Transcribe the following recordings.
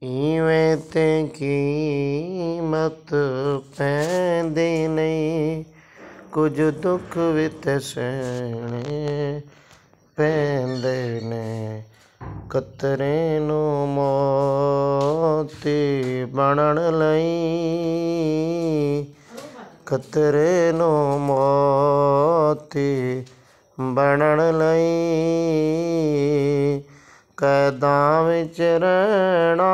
ਇਵੇਂ ਤੇ ਕੀਮਤ ਪੈਂਦੀ ਨਹੀਂ, ਕੁਝ ਦੁੱਖ ਵੀ ਤੇ ਸਹਿਣੇ ਪੈਂਦੇ ਨੇ। ਕਤਰੇ ਨੂੰ ਮੋਤੀ ਬਣਨ ਲਈ, ਕਤਰੇ ਨੂੰ ਮੋਤੀ ਬਣਨ ਲਈ ਕੈਦਾਂ ਵਿੱਚ ਰਹਿਣਾ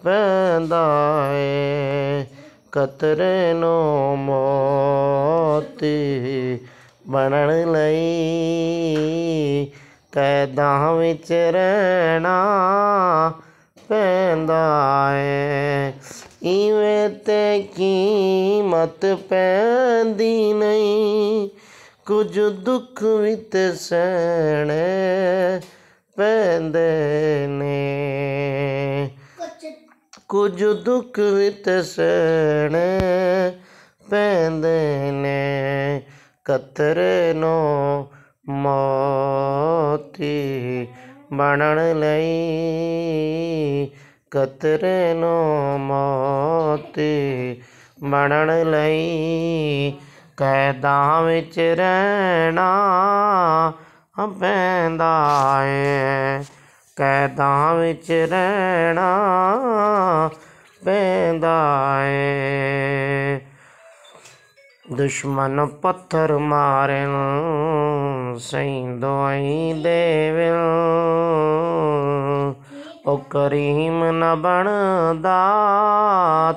ਪੈਂਦਾ ਏ। ਕਤਰੇ ਨੂੰ ਮੋਤੀ ਬਣਨ ਲਈ ਕੈਦਾਂ ਵਿੱਚ ਰਹਿਣਾ ਪੈਂਦਾ ਏ। ਇਵੇਂ ਤੇ ਕੀਮਤ ਪੈਂਦੀ ਨਹੀਂ, ਕੁਝ ਦੁੱਖ ਵੀ ਤੇ ਸਹਿਣੇ ਪੈਂਦੇ ਨੇ। ਕੁਝ ਦੁੱਖ ਵੀ ਤੇ ਸਹਿਣੇ ਪੈਂਦੇ ਨੇ। ਕਤਰੇ ਨੂੰ ਮੋਤੀ ਬਣਨ ਲਈ, ਕਤਰੇ ਨੂੰ ਮੋਤੀ ਬਣਨ ਲਈ ਕੈਦਾਂ ਵਿੱਚ ਰਹਿਣਾ ਪੈਂਦਾ ਏ। ਕੈਦਾਂ ਵਿੱਚ ਰਹਿਣਾ ਪੈਂਦਾ ਏ। ਦੁਸ਼ਮਣ ਪੱਥਰ ਮਾਰਨ ਸਹੀ ਦੁਆਈ ਦੇਵੇ, ਉਹ ਕਰੀਮ ਨਾ ਬਣਦਾ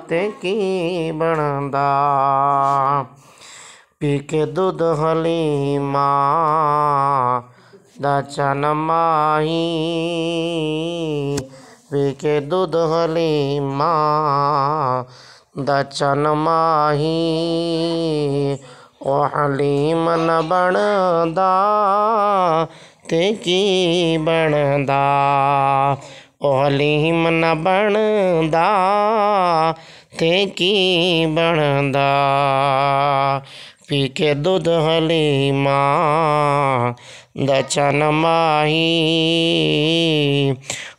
ਤੇ ਕੀ ਬਣਦਾ। ਪੀ ਕੇ ਦੁੱਧ ਹਲੀਮਾ ਦਾ ਚਨ ਮਾਹੀ, ਪੀ ਕੇ ਦੁੱਧ ਹਲੀਮਾ ਦਾ ਚਨ ਮਾਹੀ, ਉਹ ਹਲੀਮ ਨਾ ਬਣਦਾ ਤੇ ਕੀ ਬਣਦਾ। ਉਹ ਹਲੀਮ ਨਾ ਬਣਦਾ ਤੇ ਕੀ ਬਣਦਾ। ਪੀ ਕੇ ਦੁੱਧ ਹਲੀਮਾ ਦਾ ਚਨ ਮਾਹੀ,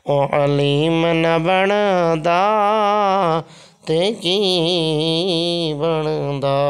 ਉਹ ਹਲੀਮ ਨਾ ਬਣਦਾ ਤੇ ਕੀ ਬਣਦਾ।